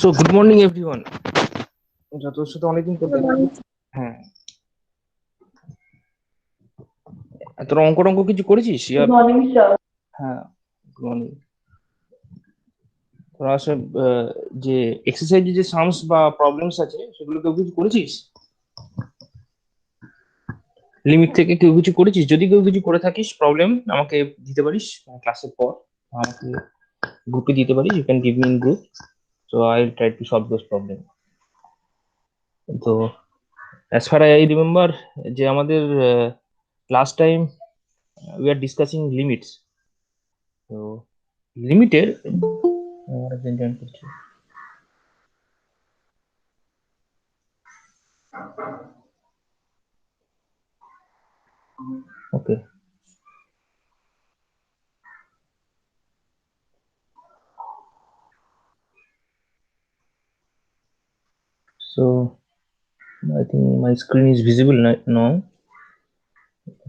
So good morning everyone. যত সাথে অনেকদিন পর দেখা হলো। হ্যাঁ, তোরা অঙ্ক টঙ্ক কিছু করেছিস? Good morning, sir. হ্যাঁ, গুড মর্নিং। তোরা আসলে যে এক্সারসাইজে যে সামস বা প্রবলেমস আছে সেগুলো কেউ কিছু করেছিস? লিমিট থেকে কেউ কিছু করেছিস? যদি কেউ কিছু করে থাকিস প্রবলেম আমাকে দিতে পারিস ক্লাসের পর, আমাকে গ্রুপে দিতে পারিস। You can give me in group, so I will try to solve those problem. তো অ্যাজ ফার আই রিমেম্বার যে আমাদের last time we are discussing limits. তো লিমিটের ওকে, so I think my screen is visible now.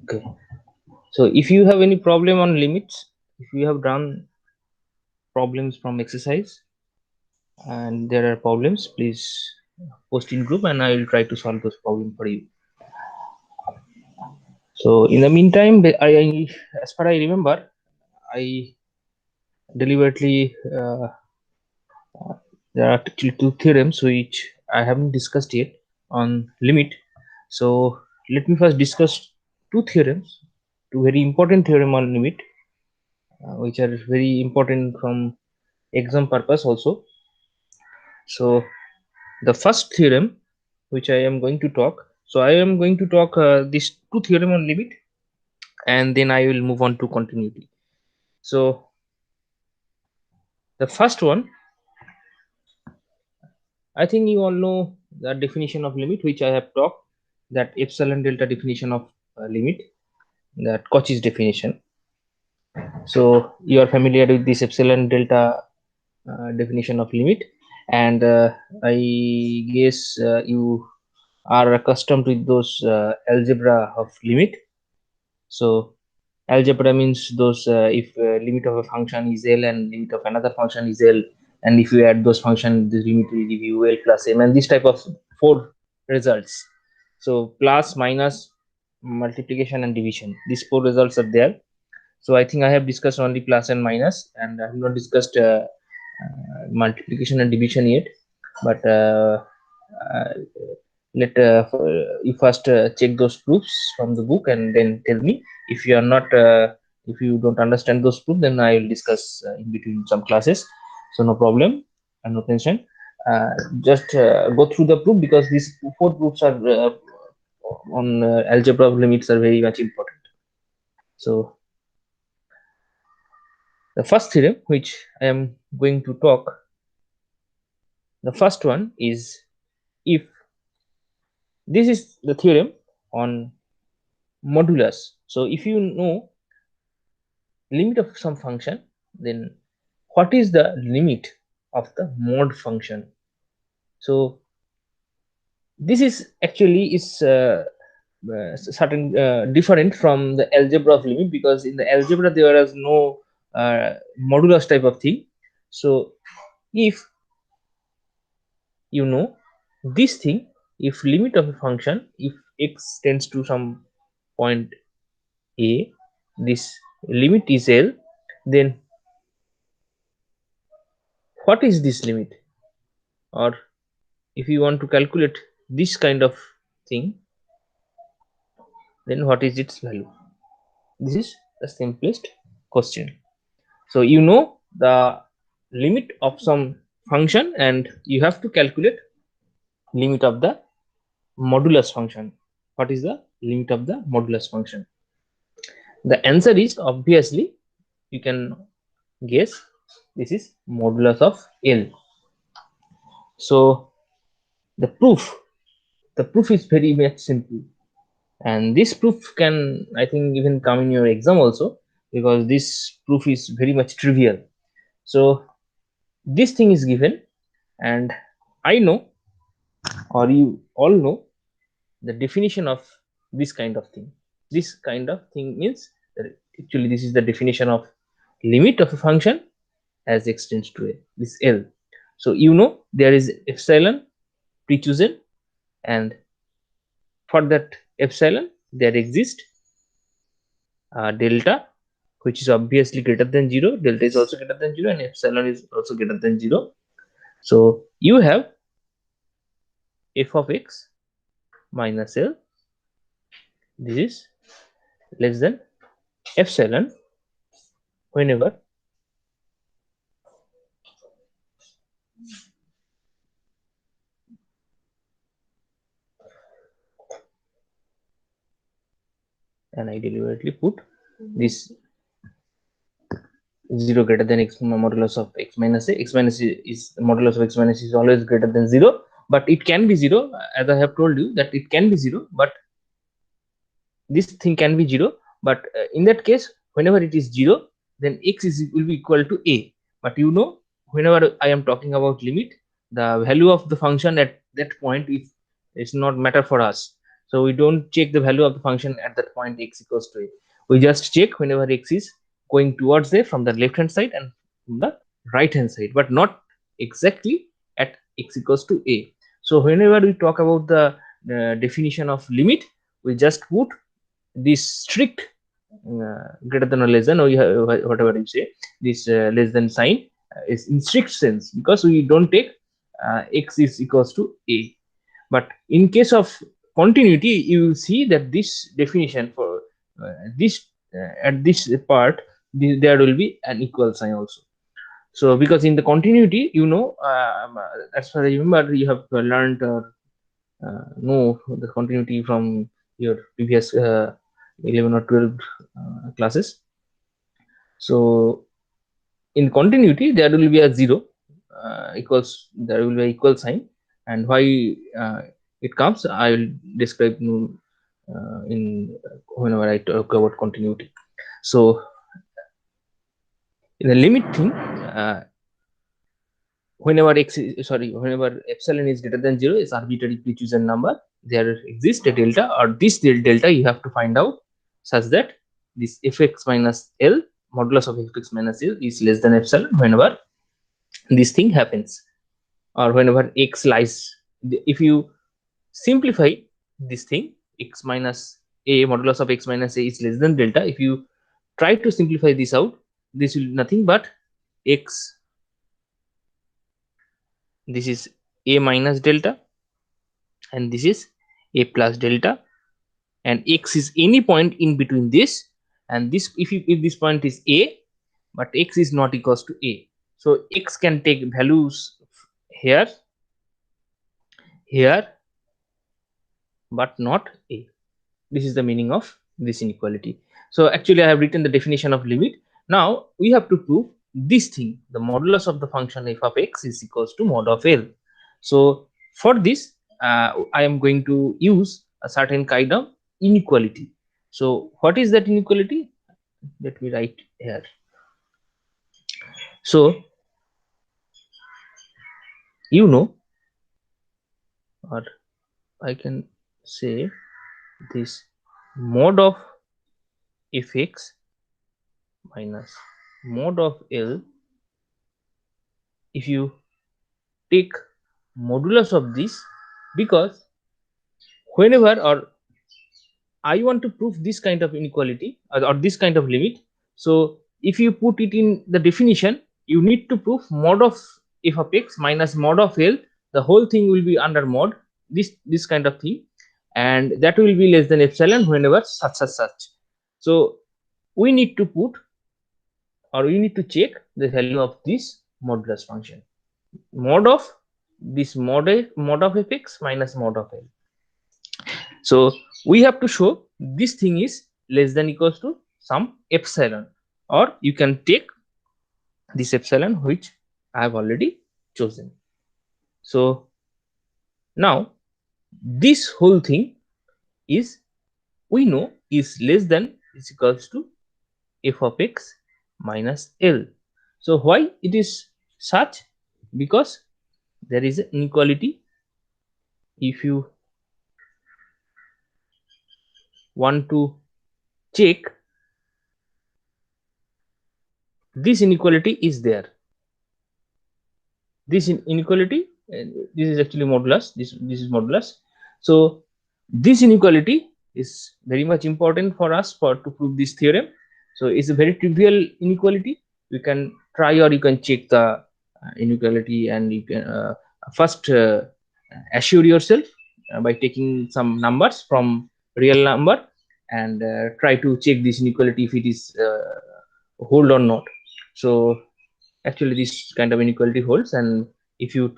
Okay, so if you have any problem on limits, if you have done problems from exercise and there are problems, please post in group and I will try to solve those problems for you. So in the meantime, as far I remember, I deliberately there are actually two theorems which I haven't discussed yet on limit. So let me first discuss two theorems, two very important theorem on limit, which are very important from exam purpose also. So the first theorem which I am going to talk, so I am going to talk these two theorem on limit and then I will move on to continuity. So the first one, I think you all know the definition of limit which I have talked, that epsilon delta definition of limit, that Cauchy's definition. So you are familiar with this epsilon delta definition of limit, and I guess you are accustomed with those algebra of limit. So algebra means those if limit of a function is L and limit of another function is L, and if you add those functions, the limit will give you L plus M, and this type of four results. So plus, minus, multiplication and division, these four results are there. So I think I have discussed only plus and minus, and I have not discussed multiplication and division yet. But let you first check those proofs from the book and then tell me. If you are not if you don't understand those proofs, then I will discuss in between some classes, so no problem and no tension. Just go through the proof, because these four proofs are on algebra of limits are very much important. So the first theorem which I am going to talk, the first one is, if this is the theorem on modulus. So if you know limit of some function, then what is the limit of the mod function? So this is actually is certain different from the algebra of limit, because in the algebra there is no modulus type of thing. So if you know this thing, if limit of a function, if x tends to some point a, this limit is L, then what is this limit? Or if you want to calculate this kind of thing, then what is its value? This is the simplest question. So you know the limit of some function and you have to calculate limit of the modulus function. What is the limit of the modulus function? The answer is, obviously you can guess, this is modulus of L. So the proof is very much simple, and this proof can, I think, even come in your exam also, because this proof is very much trivial. So this thing is given, and I know, or you all know, the definition of this kind of thing. This kind of thing means that actually this is the definition of limit of a function as x tends to a, this L. So you know there is epsilon pre-chosen, and for that epsilon there exists delta, which is obviously greater than 0. Delta is also greater than 0 and epsilon is also greater than 0. So you have f of x minus L, this is less than epsilon whenever and I deliberately put this 0 greater than x modulus of x minus a. X minus a is modulus of x minus is always greater than 0, but it can be 0, as I have told you that it can be 0, but this thing can be 0. But in that case, whenever it is 0, then x will be equal to a. But you know, whenever I am talking about limit, the value of the function at that point is not matter for us. So we don't check the value of the function at that point x equals to a. We just check whenever x is going towards a from the left hand side and from the right hand side, but not exactly at x equals to a. So whenever we talk about the definition of limit, we just put this strict greater than or less than, or whatever you say, this less than sign is in strict sense, because we don't take x is equals to a. But in case of continuity, you will see that this definition for this at this part, there will be an equal sign also. So because in the continuity, you know, as far as I remember, you have learned or know the continuity from your previous 11 or 12 classes. So in continuity, there will be a 0 equals, there will be an equal sign, and why it comes, I will describe in whenever I talk about continuity. So in the limit thing, whenever whenever epsilon is greater than 0 is arbitrary pre-chosen number, there exists a delta, or this delta you have to find out such that this fx minus L, modulus of fx minus L, is less than epsilon whenever this thing happens, or whenever x lies. If you simplify this thing, x minus a, modulus of x minus a is less than delta. If you try to simplify this out, this will be nothing but x, this is a minus delta, and this is a plus delta, and x is any point in between this and this. If this point is a, but x is not equals to a, so x can take values here, here, but not a. This is the meaning of this inequality. So actually I have written the definition of limit. Now we have to prove this thing, the modulus of the function f of x is equals to mod of L. So for this I am going to use a certain kind of inequality. So what is that inequality? Let me write here. So you know, or I can say this mod of fx minus mod of L, if you take modulus of this, because whenever, or I want to prove this kind of inequality, or this kind of limit, so if you put it in the definition, you need to prove mod of f of x minus mod of L, the whole thing will be under mod, this kind of thing, and that will be less than epsilon whenever such. So we need to put, or we need to check the value of this modulus function, mod of this mod of fx minus mod of L. So we have to show this thing is less than equals to some epsilon, or you can take this epsilon which I have already chosen. So now this whole thing is, we know, is less than is equals to f of x minus L. So why it is such? Because there is an inequality. If you want to check, this inequality is there. This inequality this is actually modulus, this is modulus. So this inequality is very much important for us to prove this theorem. So it's a very trivial inequality. You can try or you can check the inequality, and you can first assure yourself by taking some numbers from real number, and try to check this inequality if it is hold or not. So actually this kind of inequality holds, and if you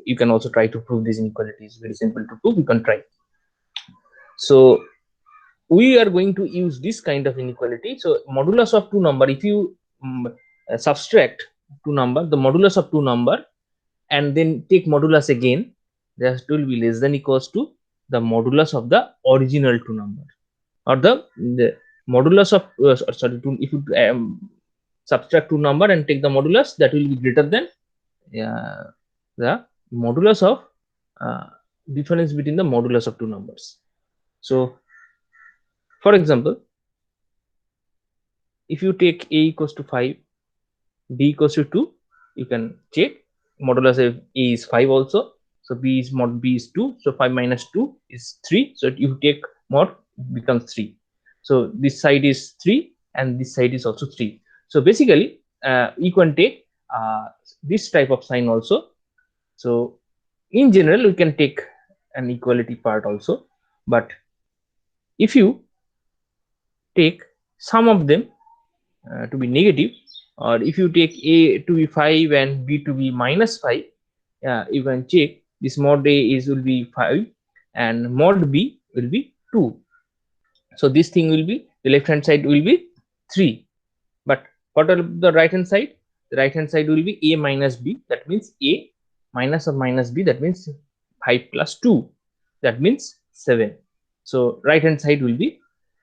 you can also try to prove this inequality. Is very simple to prove, you can try. So we are going to use this kind of inequality. So modulus of two number, if you subtract two number, the modulus of two number, and then take modulus again, that will be less than equals to the modulus of the original two number, or the modulus of sorry, if you subtract two number and take the modulus, that will be greater than the modulus of difference between the modulus of two numbers. So for example, if you take a equals to 5, b equals to 2, you can check modulus of a is 5 also. So b is mod b is 2, so 5 minus 2 is 3. So you take mod, becomes 3. So this side is 3 and this side is also 3. So basically you can take this type of sign also. So in general we can take an equality part also, but if you take some of them to be negative, or if you take a to be 5 and b to be minus 5, you can check this mod a is will be 5 and mod b will be 2. So this thing will be, the left hand side will be 3, but what are the right hand side? The right hand side will be a minus b, that means a minus of minus b, that means 5 plus 2, that means 7. So right hand side will be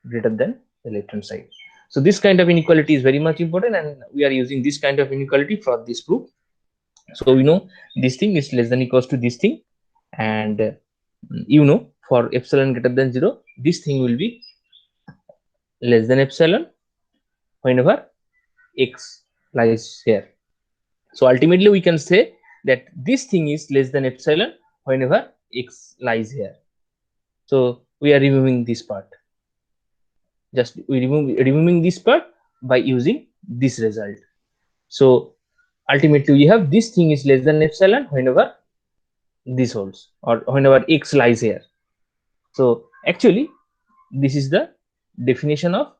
greater than the left hand side. So this kind of inequality is very much important, and we are using this kind of inequality for this proof. So we know this thing is less than equals to this thing, and you know for epsilon greater than 0, this thing will be less than epsilon whenever x lies here. So ultimately we can say that this thing is less than epsilon whenever x lies here. So we are removing this part. Just we removing this part by using this result. So ultimately we have this thing is less than epsilon whenever this holds, or whenever x lies here. So actually this is the definition of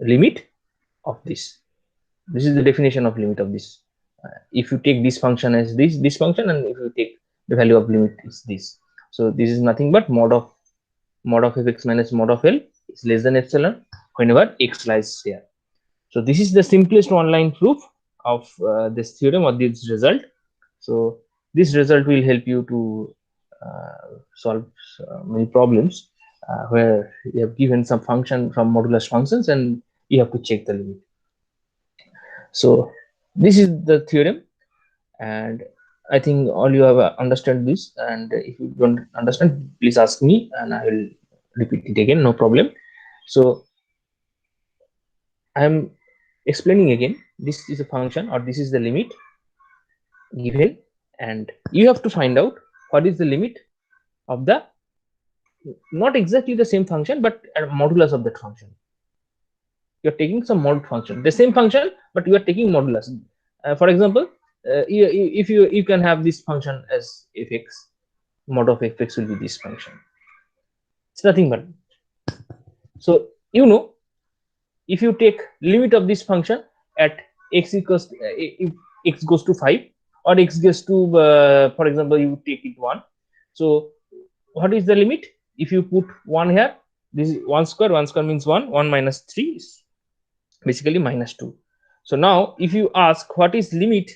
limit of this. This is the definition of limit of this. If you take this function as this function, and if you take the value of limit is this. So this is nothing but mod of fx minus mod of L is less than epsilon whenever x lies here. So this is the simplest one-line proof of this theorem or this result. So this result will help you to solve many problems where you have given some function from modulus functions and you have to check the limit. So this is the theorem, and I think all you have understand this, and if you don't understand, please ask me and I will repeat it again, no problem. So I am explaining again, this is a function, or this is the limit given, and you have to find out what is the limit of the, not exactly the same function, but a modulus of that function. You're taking some mod function, the same function, but you are taking modulus. For example, if you can have this function as fx, mod of fx will be this function. It's nothing but, so you know, if you take limit of this function at x equals if x goes to 5, or x goes to for example you take it 1. So what is the limit? If you put 1 here, this is 1 square, 1 square means 1 minus 3 is basically minus 2. So now if you ask what is limit,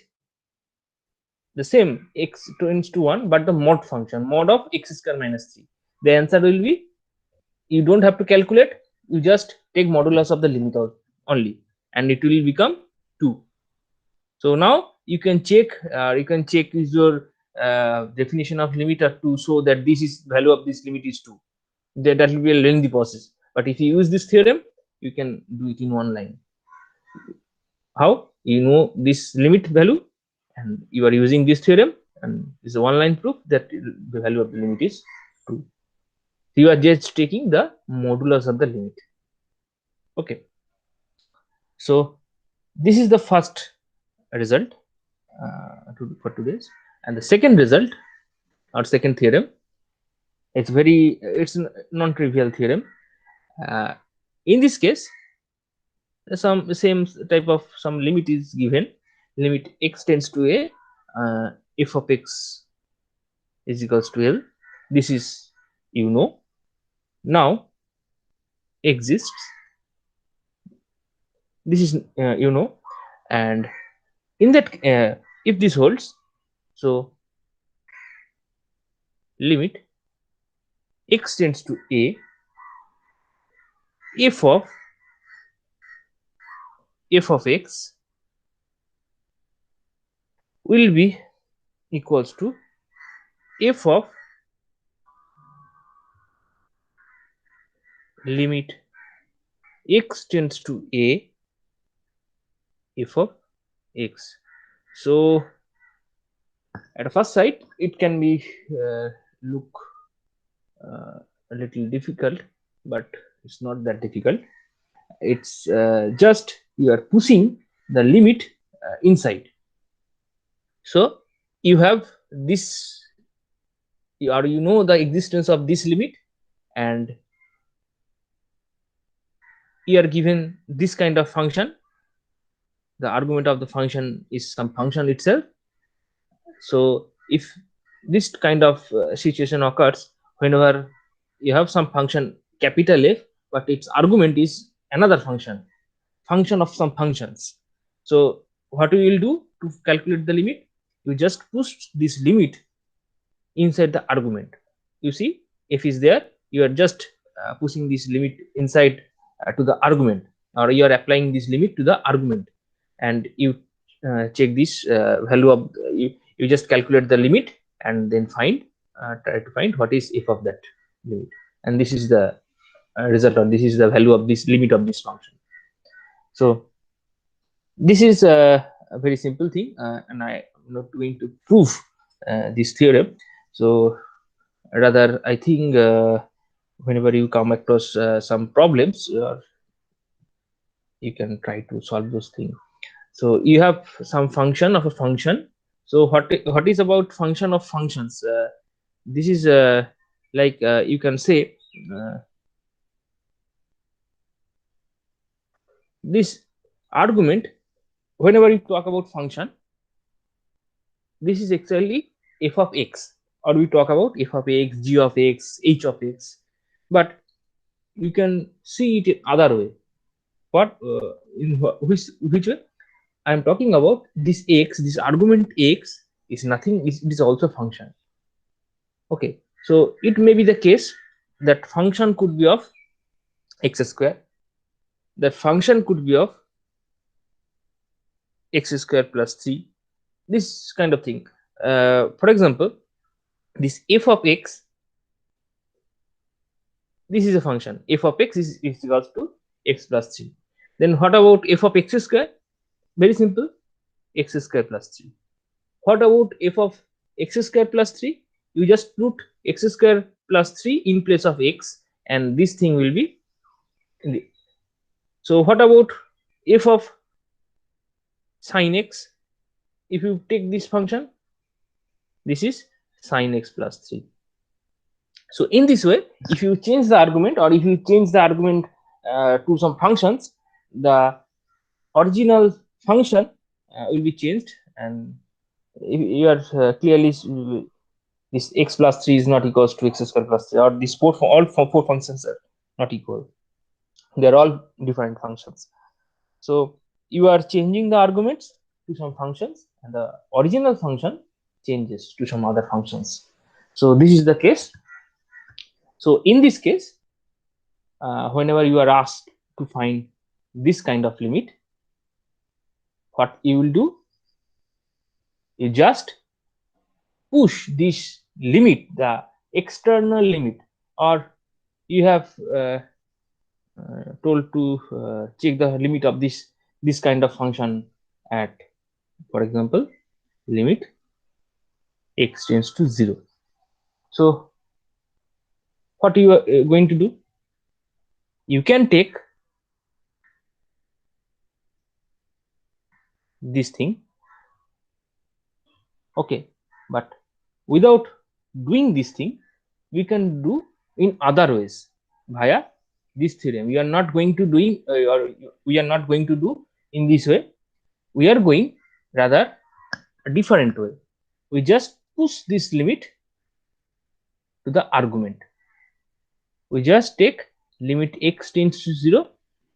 the same x tends to 1, but the mod function, mod of x square minus 3, the answer will be, you don't have to calculate, you just take modulus of the limit only, and it will become 2. So now you can check is your definition of limit are 2, so that this is value of this limit is 2. That will be a lengthy process, but if you use this theorem, you can do it in one line. How? You know this limit value, and you are using this theorem, and it's a one line proof that the value of the limit is 2. You are just taking the modulus of the limit. Okay, so this is the first result for today's, and the second result or second theorem, it's a non-trivial theorem. In this case, some same type of some limit is given. Limit x tends to a, f of x is equals to L. This is, you know, now exists. This is, you know, and in that, if this holds, so limit x tends to a, f of x will be equals to f of limit x tends to a, f of x. So at first sight it can be look a little difficult, but it's not that difficult. It's just you are pushing the limit inside. So you have this, or you know the existence of this limit, and you are given this kind of function. The argument of the function is some function itself. So if this kind of situation occurs, whenever you have some function capital F, but its argument is another function of some functions. So what we will do to calculate the limit, you just push this limit inside the argument. You see, if is there, you are just pushing this limit inside to the argument, or you are applying this limit to the argument, and you check this value of you just calculate the limit and then find try to find what is f of that limit, and this is the result, or this is the value of this limit of this function. So this is a very simple thing, and I am not going to prove this theorem. So rather, I think whenever you come across some problems, you can try to solve those things. So you have some function of a function. So what is about function of functions? This is like you can say this argument. Whenever you talk about function, this is actually f of x, or we talk about f of x, g of x, h of x, but you can see it in other way. What in which way? I am talking about this x, this argument x is nothing, it is also function. Okay, so it may be the case that function could be of x square, that function could be of x square plus 3, this kind of thing. For example, this f of x, this is a function, f of x is equals to x plus 3. Then what about f of x square? Very simple, x square plus 3. What about f of x square plus 3? You just put x square plus 3 in place of x, and this thing will be in the. So what about f of sine x? If you take this function, this is sine x plus 3. So in this way, if you change the argument, or if you change the argument to some functions, the original function will be changed, and if you are clearly this x plus 3 is not equals to x square plus 3, or these all four functions are not equal. They are all different functions. So you are changing the arguments to some functions, and the original function changes to some other functions. So this is the case. So in this case, whenever you are asked to find this kind of limit, what you will do, you just push this limit, the external limit, or you have told to check the limit of this kind of function at, for example, limit x tends to 0. So what you are going to do, you can take this thing, okay, but without doing this thing we can do in other ways via this theorem. We are not going to doing or we are not going to do in this way. We are going rather a different way. We just push this limit to the argument. We just take limit x tends to 0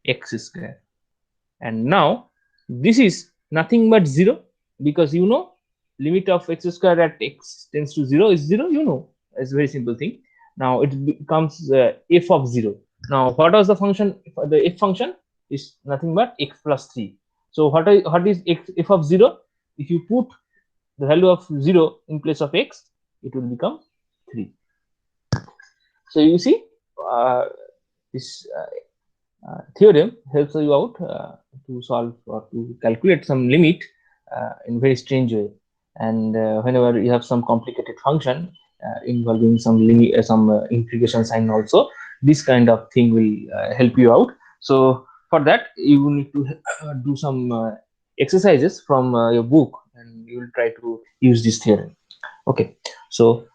x square, and now this is nothing but 0, because you know limit of x square at x tends to 0 is 0. You know, it's a very simple thing. Now it becomes f of 0. Now what was the function? The f function is nothing but x plus 3. So what is x, f of 0? If you put the value of 0 in place of x, it will become 3. So you see, this theorem helps you out to solve or to calculate some limit in very strange way. And whenever you have some complicated function involving some limit, some integration sign also, this kind of thing will help you out. So for that you need to do some exercises from your book, and you will try to use this theorem. Okay, so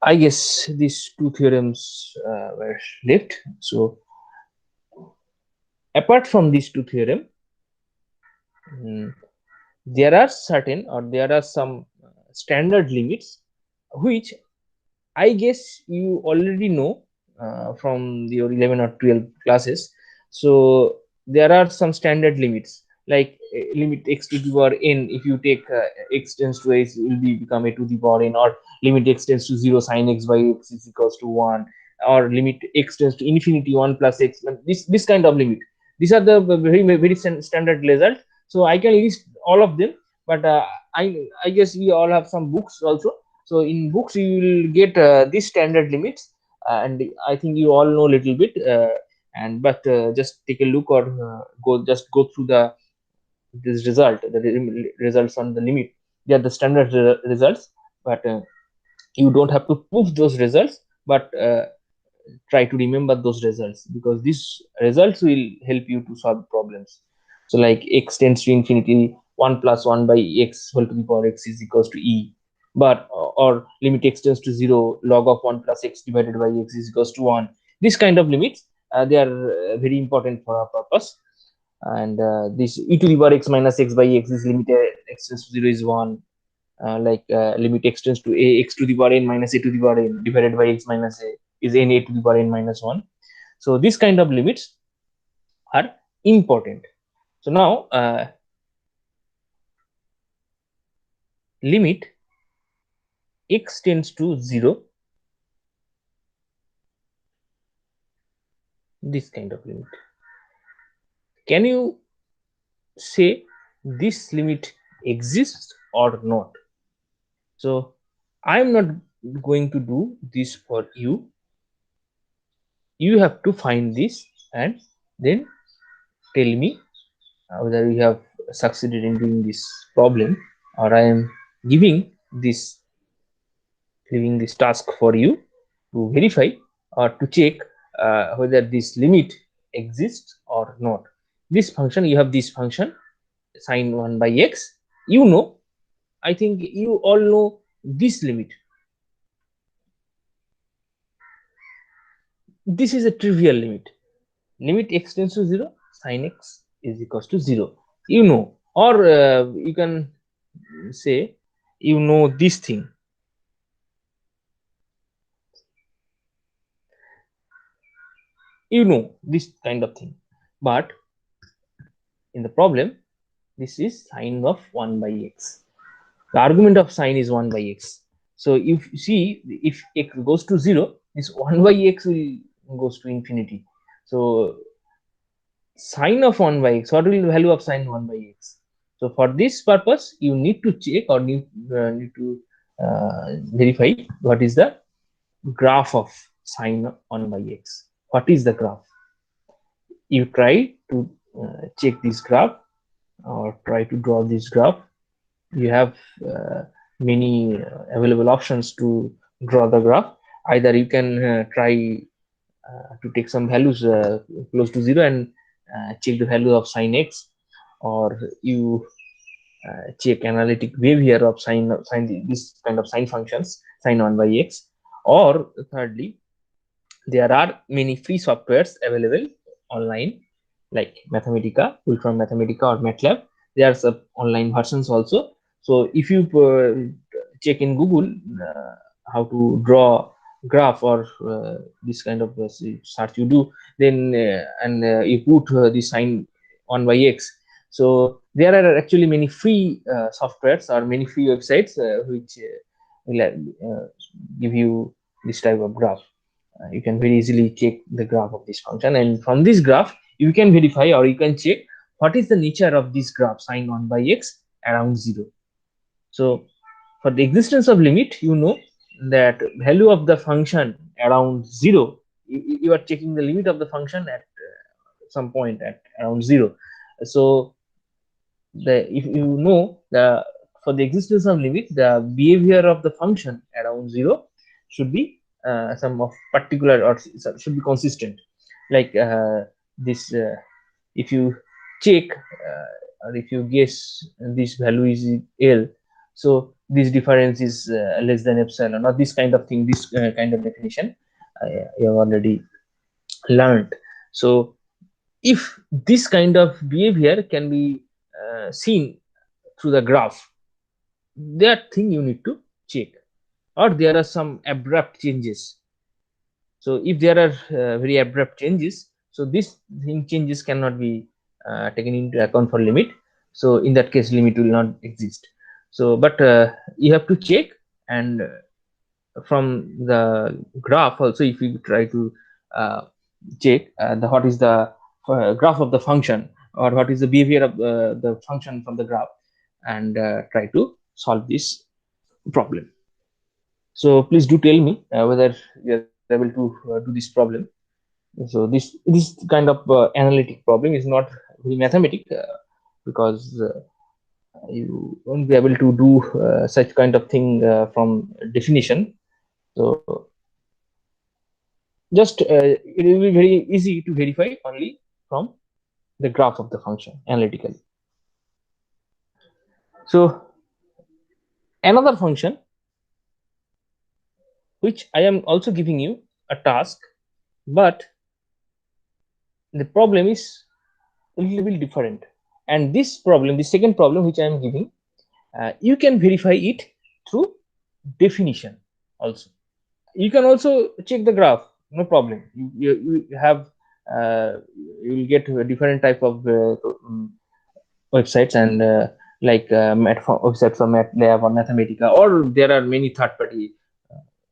I guess these two theorems were left. So apart from these two theorems, there are certain, or there are some standard limits which I guess you already know from your 11 or 12 classes. So there are some standard limits like limit x to the power n. If you take x tends to x, it will become a to the power n, or limit x tends to 0 sine x by x is equals to 1, or limit x tends to infinity 1 plus x. This kind of limit. These are the very standard result. So I can list all of them, but I guess we all have some books also. So in books you will get these standard limits, and I think you all know a little bit. And but just take a look, or go through the this result, the results on the limit. They are the standard results, but you don't have to prove those results, but try to remember those results, because these results will help you to solve problems. So like x tends to infinity, 1 plus 1 by x whole to the power x is equals to e, but or limit x tends to 0 log of 1 plus x divided by x is equals to 1. This kind of limits, they are very important for our purpose. And this e to the power x minus x by x is limited x tends to 0 is 1. Limit x tends to a x to the power n minus a to the power n divided by x minus a is n a to the power n minus 1. So this kind of limits are important. So now limit x tends to 0, this kind of limit, can you say this limit exists or not? So I am not going to do this for you. You have to find this and then tell me whether you have succeeded in doing this problem, or I am giving this leaving this task for you to verify or to check whether this limit exists or not. This function, you have this function sine 1 by x, you know, I think you all know this limit. This is a trivial limit. Limit x tends to 0, sine x is equals to 0. You know, or you can say you know this thing. You know this kind of thing, but in the problem this is sine of 1 by x. The argument of sine is 1 by x. So if you see, if x goes to 0, this 1 by x will goes to infinity. So sine of 1 by x, what will be the value of sine 1 by x? So for this purpose you need to check, or need to verify what is the graph of sine 1 by x. What is the graph? You try to check this graph, or try to draw this graph. you have many available options to draw the graph. Either you can try to take some values close to 0 and check the value of sine x, or you check analytic behavior of sine this kind of sine functions, sine 1 by x. Or thirdly, there are many free softwares available online like Mathematica, Ultron Mathematica or MATLAB. There are some online versions also. So if you check in Google how to draw graph, or this kind of search you do, then and you put the sine 1 by x. So there are actually many free softwares or many free websites which will give you this type of graph. You can very easily check the graph of this function, and from this graph you can verify or you can check what is the nature of this graph sine 1 by x around 0. So for the existence of limit, you know that value of the function around 0, you are checking the limit of the function at some point at around 0. So if you know the for the existence of limit, the behavior of the function around 0 should be some of particular, or should be consistent, like this if you check or if you guess this value is L, so this difference is less than epsilon, or this kind of thing, this kind of definition you have already learned. So if this kind of behavior can be seen through the graph, that thing you need to check. Or there are some abrupt changes. So if there are very abrupt changes, so this thing changes cannot be taken into account for limit. So in that case, limit will not exist. So but you have to check, and from the graph also, if you try to uh, check the what is the graph of the function, or what is the behavior of the function from the graph, and try to solve this problem. So please do tell me whether you are able to do this problem. So this kind of analytic problem is not very mathematic, because you won't be able to do such kind of thing from definition. So just it will be very easy to verify only from the graph of the function analytically. So another function which I am also giving you a task, but the problem is a little bit different. And this problem, the second problem which I am giving, you can verify it through definition also. You can also check the graph, no problem. You have you will get a different type of websites, and like websites for MATLAB or Mathematica, or there are many third-party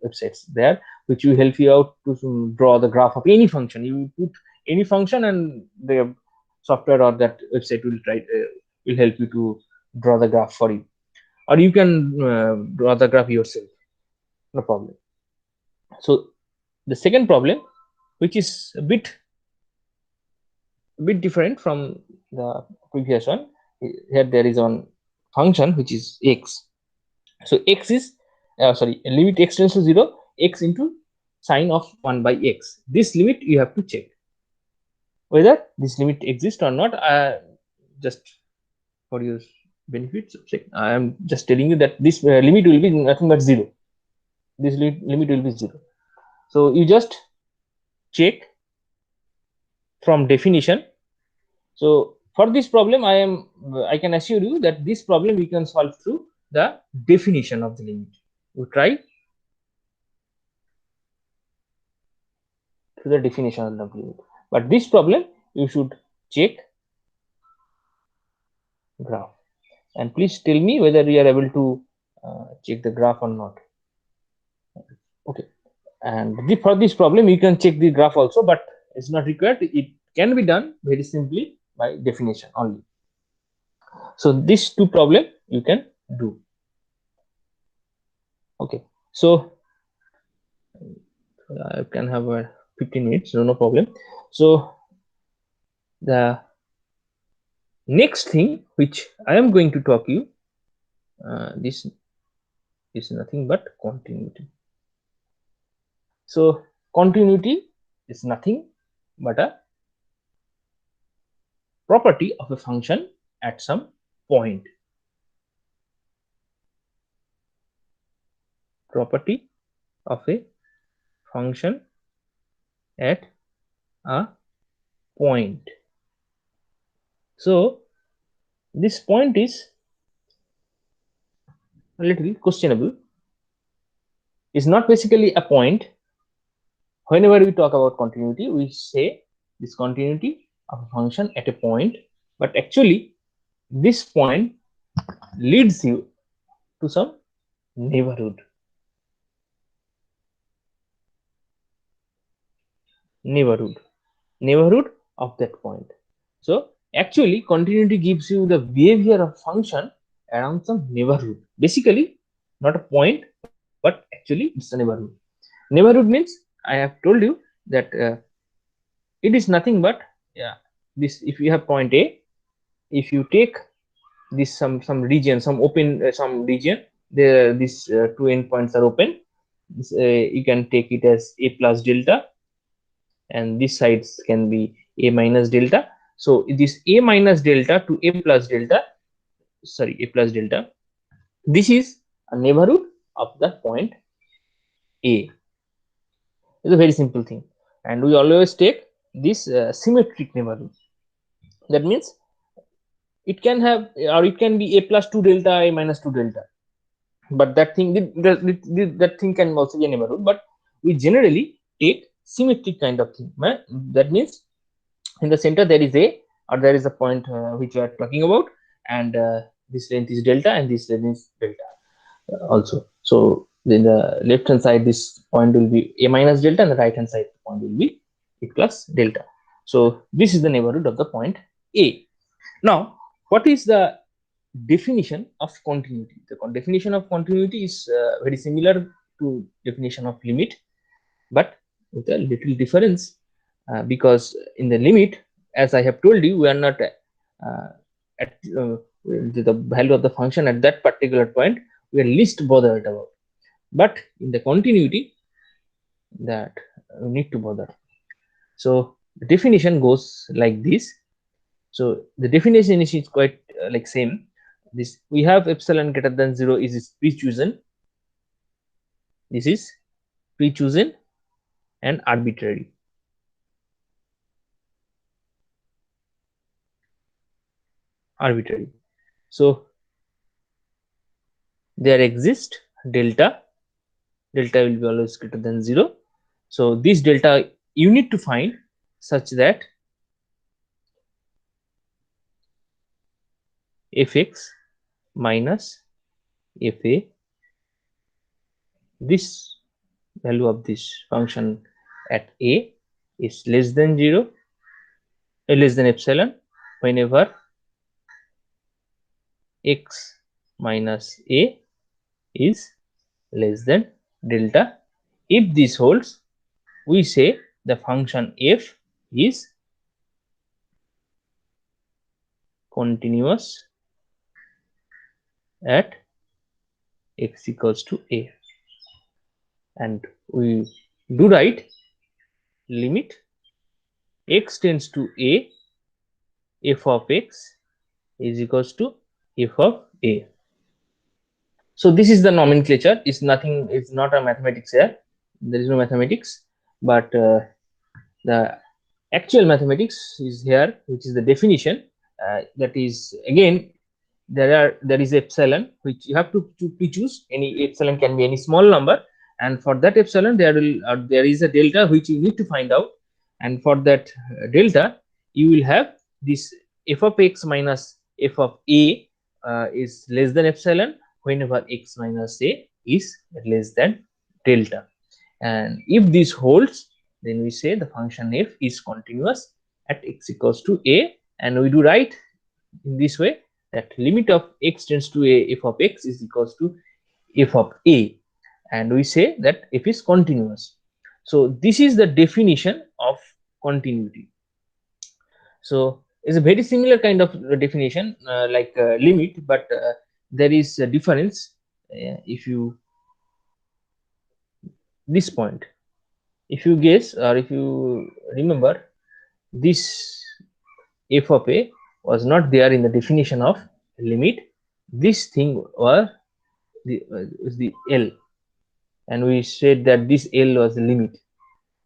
websites there which will help you out to draw the graph of any function. You put any function, and the software or that website will help you to draw the graph for you, or you can draw the graph yourself, no problem. So the second problem, which is a bit different from the previous one, here there is one function which is x. So x is sorry, limit x tends to 0, x into sine of 1 by x. This limit you have to check whether this limit exists or not. Just for your benefit, I am just telling you that this limit will be nothing but 0. This limit will be 0. So you just check from definition. So for this problem, I can assure you that this problem we can solve through the definition of the limit. You try through the definition of the limit. But this problem you should check graph. And please tell me whether you are able to check the graph or not. Okay. And for this problem, you can check the graph also, but it's not required. It can be done very simply by definition only. So these two problems you can do. Okay. So I can have a 15 minutes, so no problem. So the next thing which I am going to talk you this is nothing but continuity. So continuity is nothing but a property of a function at some point. Property of a function at a point. So this point is a little questionable. It's not basically a point. Whenever we talk about continuity, we say this continuity of a function at a point, but actually this point leads you to some neighborhood. Neighborhood of that point. So actually continuity gives you the behavior of function around some neighborhood. Basically not a point, but actually it's a neighborhood. Neighborhood means I have told you that it is nothing but this. If you have point A, if you take this some region, some open some region, there these two endpoints are open. This, you can take it as A plus delta, and this sides can be A minus delta. So this A minus delta to A plus delta, sorry, A plus delta, this is a neighborhood of the point A. It's a very simple thing, and we always take this symmetric neighborhood. That means it can have, or it can be A plus 2 delta, A minus 2 delta, but that thing that thing can also be a neighborhood, but we generally take symmetric kind of thing. That means in the center there is A, or there is a point which we are talking about, and this length is delta and this length is delta also. So in the left hand side this point will be A minus delta, and the right hand side point will be A plus delta. So this is the neighborhood of the point A. Now what is the definition of continuity? The definition of continuity is very similar to definition of limit, but with a little difference, because in the limit, as I have told you, we are not at the value of the function at that particular point we are least bothered about, but in the continuity that we need to bother. So the definition goes like this. So the definition is quite like same. This we have epsilon greater than 0 is pre-chosen. This is pre-chosen and arbitrary. So there exists delta will be always greater than 0. So this delta you need to find such that fx minus fa, this value of this function at a is less than 0, less than epsilon, whenever x minus a is less than delta. If this holds, we say the function f is continuous at x equals to a, and we do write limit x tends to a, f of x is equals to f of a. So this is the nomenclature. It's nothing, it's not a mathematics here, there is no mathematics, but the actual mathematics is here, which is the definition. That is, again, there is epsilon which you have to choose. Any epsilon can be any small number, and for that epsilon there is a delta which you need to find out, and for that delta you will have this f of x minus f of a is less than epsilon whenever x minus a is less than delta. And if this holds, then we say the function f is continuous at x equals to a, and we do write in this way that limit of x tends to a, f of x is equals to f of a, and we say that f is continuous. So this is the definition of continuity. So it's a very similar kind of definition like limit, but there is a difference if you this point. If you guess or if you remember, this f of a was not there in the definition of limit. This thing was the L, and we said that this L was the limit.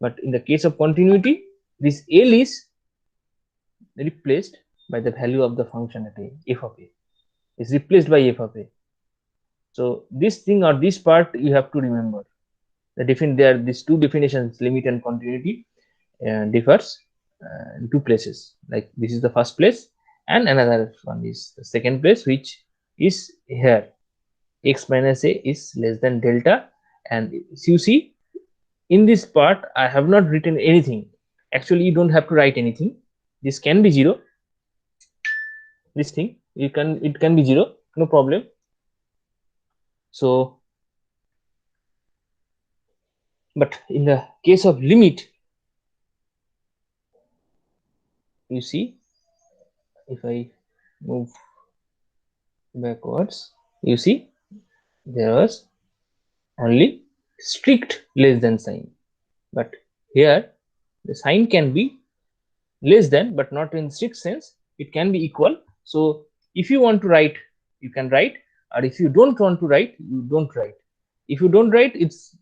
But in the case of continuity, this L is replaced by the value of the function at a, f of a is replaced by f of a. So this thing or this part you have to remember. There these two definitions, limit and continuity, differs in two places. Like this is the first place, and another one is the second place, which is here. X minus a is less than delta, and you see in this part I have not written anything. Actually, you don't have to write anything. This can be 0. This thing it can be 0, no problem. So, but in the case of limit, you see, if I move backwards, you see there was only strict less than sign, but here the sign can be less than, but not in strict sense. It can be equal. So if you want to write, you can write, or if you don't want to write, you don't write. If you don't write, it's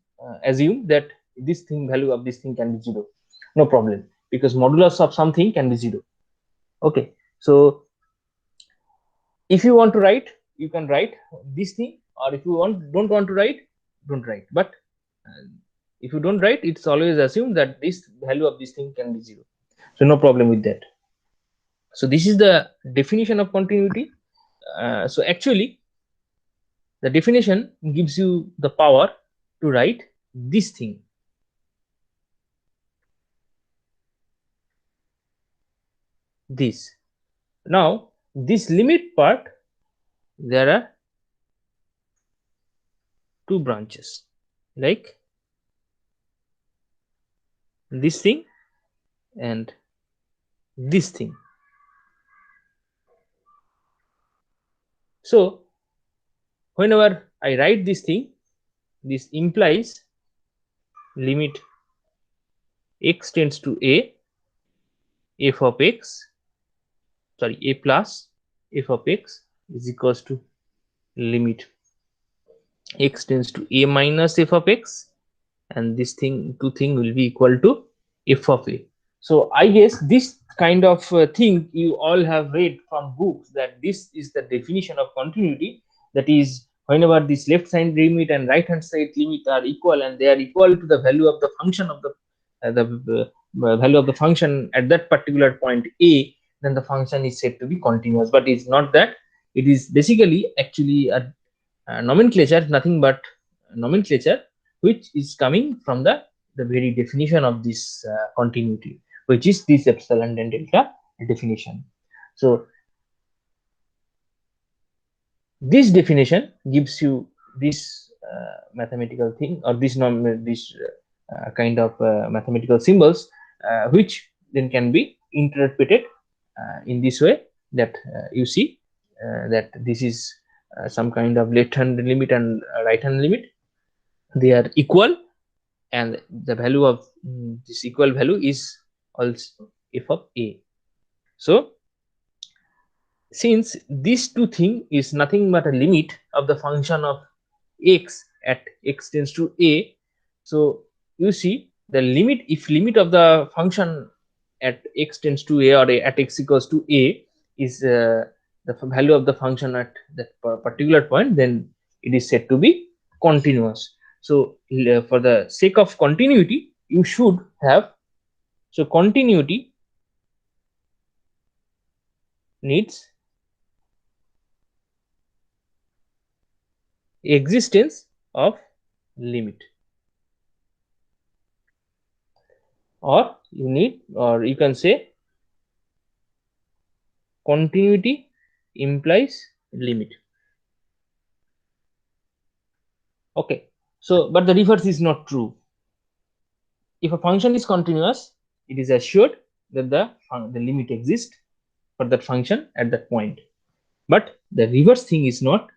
assume that this thing, value of this thing can be 0, no problem, because modulus of something can be 0. Okay, so if you want to write, you can write this thing, or if you don't want to write, don't write. But if you don't write, it's always assumed that this value of this thing can be 0, so no problem with that. So this is the definition of continuity. So actually the definition gives you the power to write this thing. This. Now this limit part, there are two branches, like this thing and this thing. So whenever I write this thing, this implies limit x tends to a, f of x, sorry, a plus f of x is equals to limit x tends to a minus f of x, and this thing will be equal to f of a. So I guess this kind of thing you all have read from books, that this is the definition of continuity. That is, whenever this left hand limit and right hand side limit are equal, and they are equal to the value of the function of the value of the function at that particular point a, then the function is said to be continuous. But it's not that. It is basically actually a nomenclature, nothing but nomenclature, which is coming from the very definition of this continuity, which is this epsilon and delta definition. So this definition gives you this mathematical thing, or this kind of mathematical symbols, which then can be interpreted in this way, that you see that this is some kind of left hand limit and right hand limit. They are equal, and the value of this equal value is also f of a. So since these two thing is nothing but a limit of the function of x at x tends to a, so you see the limit, if limit of the function at x tends to a, or at x equals to a is the value of the function at that particular point, then it is said to be continuous. So for the sake of continuity, you should have, so continuity needs existence of limit, or you need, or you can say continuity implies limit. Okay, so but the reverse is not true. If a function is continuous, it is assured that the limit exists for that function at that point. But the reverse thing is not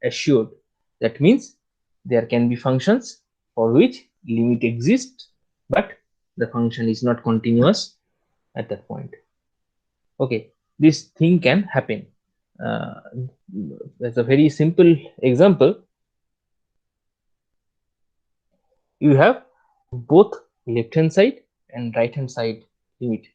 assured. That means there can be functions for which limit exists, but the function is not continuous at that point. Okay, this thing can happen. That's a very simple example. You have both left hand side and right hand side limit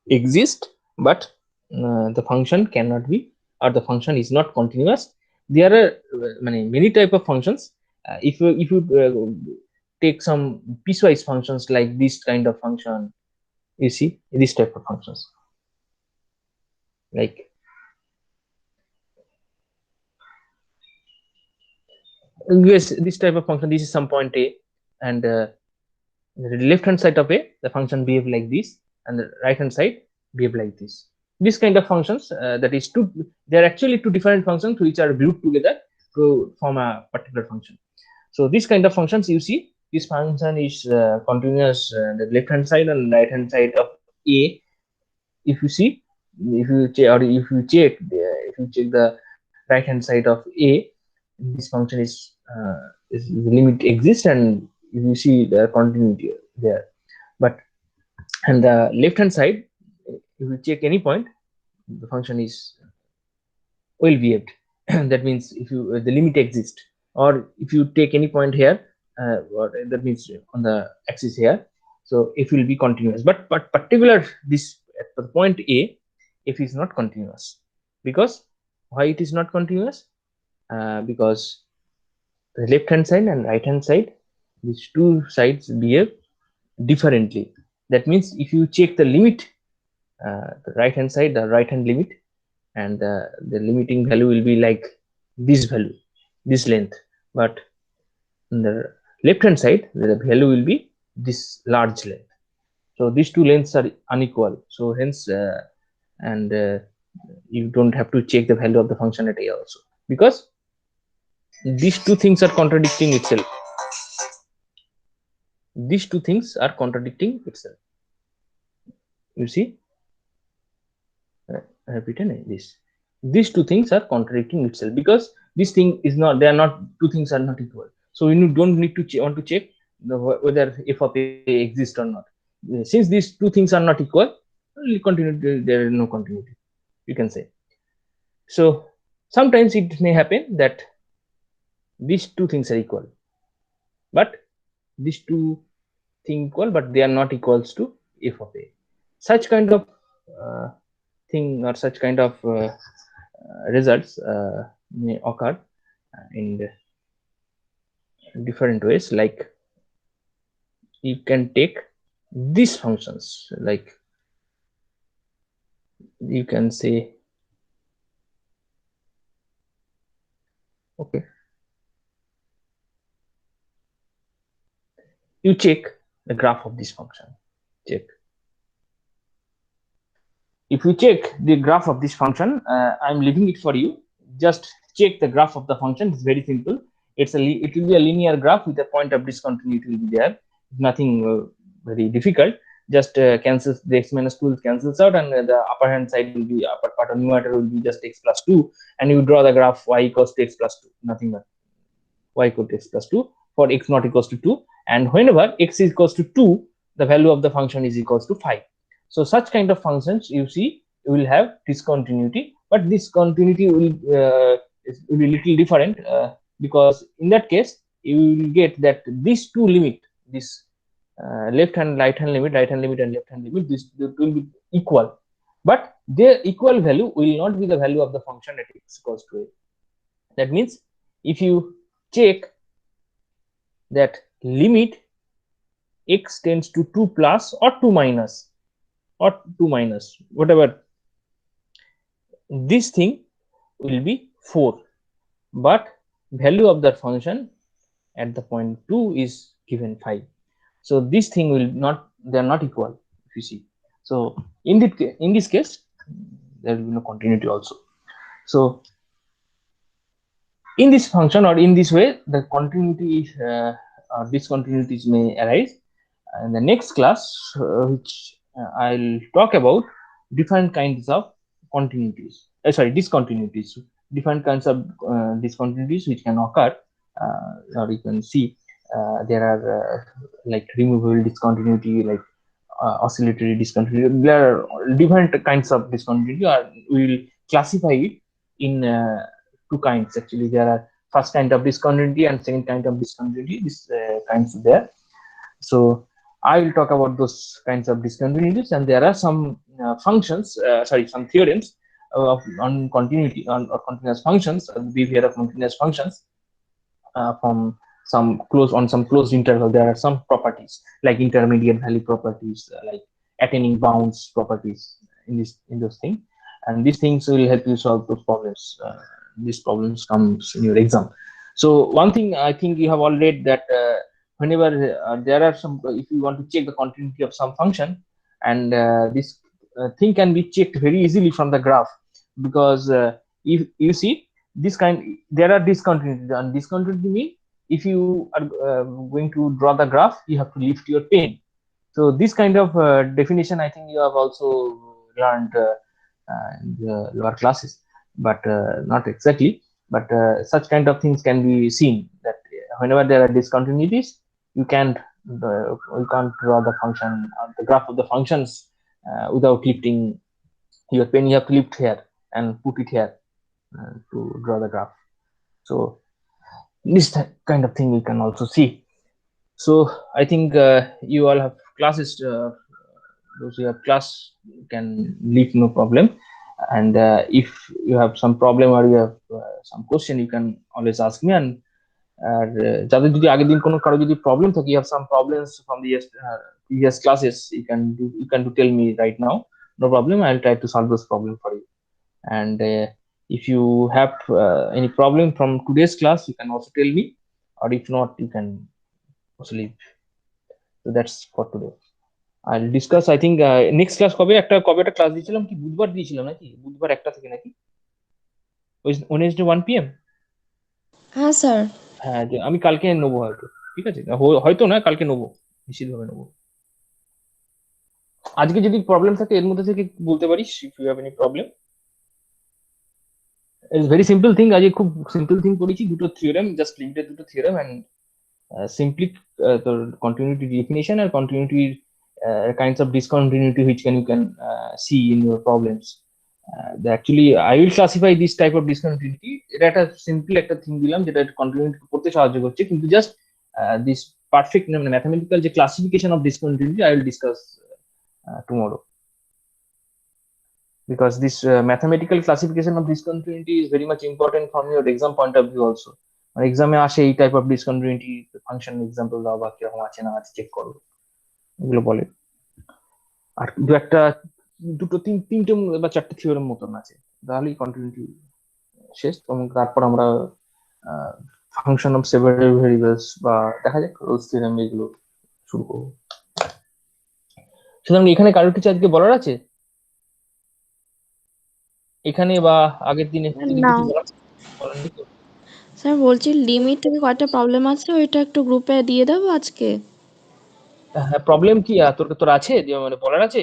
exist, but the function cannot be, or the function is not continuous. There are many type of functions. If you take some piecewise functions like this kind of function, you see this type of functions, like yes, this type of function. This is some point A, and the left hand side of A, the function behave like this, and the right hand side behave like this. This kind of functions, that is two, they are actually two different functions which are grouped together to form a particular function. So this kind of functions, you see this function is continuous, the left hand side and right hand side of A. If you see, if you check, or if you check the right hand side of A, this function is the limit exists, and you see the continuity there. But and the left hand side, if you check any point, the function is well behaved. That means if you the limit exists, or if you take any point here, that means on the axis here, so it will be continuous. But particular this at the point A, if is not continuous, because why it is not continuous? Because the left hand side and right hand side, these two sides behave differently. That means if you check the limit, the right hand side, the right hand limit, and the limiting value will be like this value, this length. But on the left hand side, the value will be this large length. So these two lengths are unequal. So hence, you don't have to check the value of the function at A also, because these two things are contradicting itself. These two things are contradicting itself. You see, I have written this. These two things are contradicting itself, because this thing is not, they are not, two things are not equal. So you don't need to want to check whether f of A exists or not. Since these two things are not equal, continuity, there is no continuity, you can say. So sometimes it may happen that these two things are equal, but these two things equal, but they are not equals to f of A. Such kind of thing, or such kind of results may occur in different ways. Like you can take these functions, like you can say, okay, you check the graph of this function. Check. If you check the graph of this function, I'm leaving it for you. Just check the graph of the function. It's very simple. It will be a linear graph with a point of discontinuity will be there. Nothing very difficult. Just cancels, the x minus 2 cancels out, and the upper hand side will be, upper part of numerator will be just x plus 2, and you draw the graph y equals to x plus 2. Nothing but y equals to x plus 2 for x not equals to 2, and whenever x is equals to 2, the value of the function is equals to 5. So such kind of functions, you see, you will have discontinuity, but this continuity will be little different, because in that case you will get that these two limit, this left hand right hand limit and left hand limit, this will be equal, but their equal value will not be the value of the function at x equals to a. That means if you check that limit x tends to 2 plus or 2 minus, or 2 minus, whatever, this thing will be 4, but value of that function at the point 2 is given 5. So this thing will not, they are not equal, if you see. So in this case, there will be no continuity also. So in this function, or in this way, the continuity or discontinuities may arise. In the next class, which I'll talk about different kinds of continuities, discontinuities. different kinds of discontinuities which can occur, or you can see there are like removable discontinuity, like oscillatory discontinuity. There are different kinds of discontinuity, or we will classify it in two kinds. Actually, there are first kind of discontinuity and second kind of discontinuity. This kinds there. So I will talk about those kinds of discontinuities, and there are some functions, some theorems on continuity or continuous functions, behavior of continuous functions from some closed interval. There are some properties like intermediate value properties, like attaining bounds properties in those things, and these things will help you solve those problems. These problems comes in your exam. So one thing I think you have all read that whenever there are some, if you want to check the continuity of some function, and this thing can be checked very easily from the graph, because if you see this kind, there are discontinuities, and discontinuity means if you are going to draw the graph, you have to lift your pen. So this kind of definition, I think you have also learned in the lower classes, but not exactly. But such kind of things can be seen, that whenever there are discontinuities, you can't draw the function, the graph of the functions without lifting your pen. You have to lift here and put it here to draw the graph. So this kind of thing you can also see. So I think you all have classes. Those who have class can leave no problem. And if you have some problem or you have some question, you can always ask me. And যাদের যদি আগের দিন কোনো কারো যদি problem থাকে, you have some problems from the previous classes, you can tell me right now. No problem. I'll try to solve those problem for you. And if you have any problem from today's class, you can also tell me, or if not, you can also leave. So that's for today. I'll discuss, I think next class কবে একটা class দিয়েছিলাম, কি বুধবার দিয়েছিলাম নাকি? বুধবার একটা থেকে নাকি Wednesday 1 PM? হ্যাঁ স্যার। হ্যাঁ, আমি কালকে নেবো হয়তো। ঠিক আছে, হয়তো না, কালকে নেবো, নিশ্চিতভাবে নেবো। আজকে যদি প্রবলেম থাকে এর মধ্যে থেকে বলতে পারিস, if you have any problem. It's very simple thing. আজকে খুব সিম্পল থিং করেছি, দুটো থিওরেম, জাস্ট লিমিটেড দুটো থিওরেম, এন্ড simply তোর continuity definition and continuity kinds of discontinuity which you can see in your problems. Actually I will classify this type of discontinuity. এটা একটা simple একটা thing দিলাম যেটা continuity করতে সাহায্য করছে, কিন্তু জাস্ট this perfect mathematical যে classification of discontinuity I will discuss tomorrow, because this mathematical classification of discontinuity is very much important from your exam point of view also. এক্সামে আসে এই type of discontinuity function example দাও বা কিরকম আছে না আছে চেক করো, এগুলো বলে। আর দু একটা দুটো তিনটে বা চারটে থিওরেম মতন আছে, তাহলেই কন্টিনিউটি শেষ। এবং তারপর আমরা ফাংশন অফ সেভারাল ভেরিয়েবলস বা দেখা যাক রোলস থিওরেম এগুলো শুরু করবো। সুতরাং এখানে কারোর কিছু আজকে বলার আছে এখানে বা আগের দিনে? না বলার নেই তো? স্যার বলছি লিমিট থেকে কয়টা প্রবলেম আছে ওইটা একটু গ্রুপে দিয়ে দেবো আজকে। হ্যাঁ, প্রবলেম কি তোর আছে মানে বলার আছে?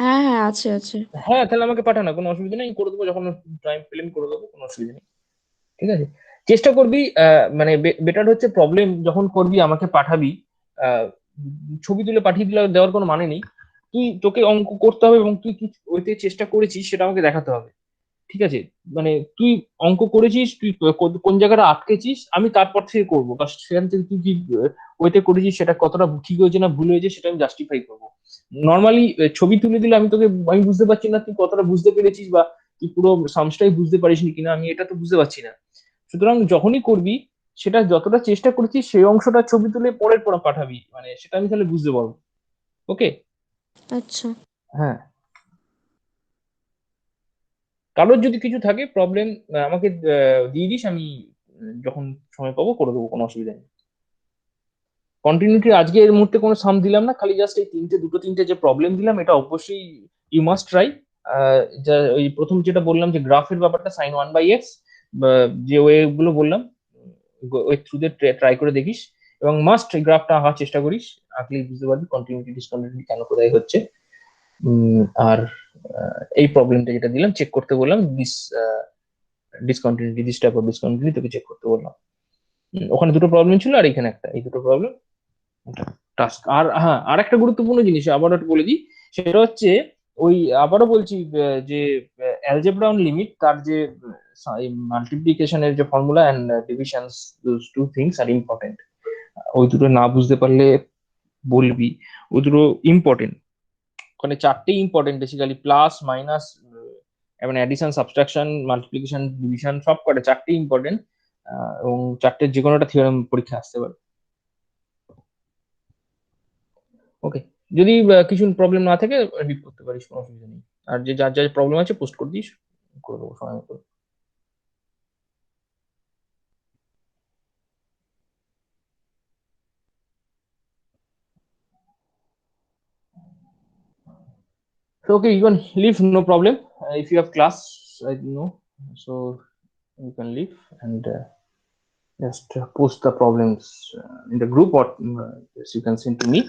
হ্যাঁ হ্যাঁ আছে আছে। হ্যাঁ, তাহলে আমাকে পাঠা না, কোনো অসুবিধা নেই, করে দেবো, যখন টাইম পেলেন করে দেবো, কোনো অসুবিধা নেই। ঠিক আছে, চেষ্টা করবি, মানে বেটার হচ্ছে প্রবলেম যখন করবি আমাকে পাঠাবি, ছবি তুলে পাঠিয়ে দিলে দেওয়ার কোনো মানে নেই। তুই তোকে অঙ্ক করতে হবে এবং তুই কি ওইতে চেষ্টা করেছিস সেটা আমাকে দেখাতে হবে। ঠিক আছে, মানে তুই অঙ্ক করেছিস, তুই কোন জায়গাটা আটকেছিস, আমি তারপর থেকে করবো, বা সেখান থেকে তুই কি ওইতে করেছিস সেটা কতটা ঠিক হয়েছে না ভুল হয়েছে সেটা আমি জাস্টিফাই করবো। নর্মালি ছবি তুলে দিলে আমি বুঝতে পারছি না তুই কতটা বুঝতে পেরেছিস, বা তুই পুরো সামসটাই বুঝতে পারিসনি কিনা, আমি এটা তো বুঝতে পারছি না। সুতরাং যখনই করবি সেটা যতটা চেষ্টা করেছিস সেই অংশটা ছবি তুলে পরের পর পাঠাবি, মানে সেটা আমি তাহলে বুঝতে পারবো। ওকে? আচ্ছা হ্যাঁ, কারোর যদি কিছু থাকে প্রবলেম আমাকে দিয়ে দিস, আমি যখন সময় পাবো করে দেবো, কোনো অসুবিধা নেই। কন্টিনিউটি আজকে এর মুহূর্তে কোনো সাম দিলাম না, খালি জাস্ট এই দুটো তিনটে যে প্রবলেম দিলাম এটা অবশ্যই ইউ মাস্ট ট্রাই। ওই প্রথম যেটা বললাম যে গ্রাফের ব্যাপারটা সাইন 1/x, যে ওয়ে গুলো বললাম ওই থ্রুতে ট্রাই করে দেখিস, এবং মাস্ট গ্রাফটা আঁকার চেষ্টা করিস, আঁকলেই বুঝতে পারবি কন্টিনিউটি ডিসকন্টিনিউটি কেন কোথায় হচ্ছে। আর এই প্রবলেমটা যেটা দিলাম চেক করতে বললাম, this discontinuity, this type of discontinuity তোকে চেক করতে বললাম। ওখানে দুটো প্রবলেম ছিল আর এখানে একটা, এই দুটো প্রবলেম টাস্ক। আর হ্যাঁ, আর একটা গুরুত্বপূর্ণ জিনিস আবারও একটু বলে দিই, সেটা হচ্ছে ওই আবারও বলছি যে অ্যালজেব্রা অন লিমিট, তার যে মাল্টিপ্লিকেশনের যে formula and divisions, those two things are important. ওই দুটো না বুঝতে পারলে বলবি, ওই দুটো ইম্পর্টেন্ট। ওখানে চারটেই ইম্পর্টেন্ট বেসিক্যালি, প্লাস মাইনাস এবং অ্যাডিশন সাবট্রাকশন মাল্টিপ্লিকেশন ডিভিশন সব কটা চারটেই ইম্পর্টেন্ট, এবং চারটের যে কোনো একটা থিওরেম পরীক্ষা আসতে পারে। ওকে, যদি কিছু প্রবলেম না থাকে রিড করতে পারিস, কোনো অসুবিধা নেই। আর যে যার যার প্রবলেম আছে পোস্ট করে দিস, করে দেবো সময় মতো। So okay, you can leave, no problem. If you have class, I know, so you can leave and just post the problems in the group, or yes, you can send to me,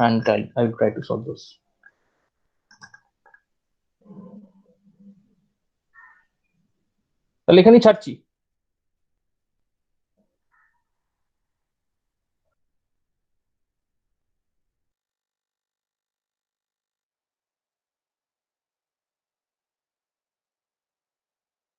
and I'll try to solve those. তাহলে এখানেই ছাড়ছি।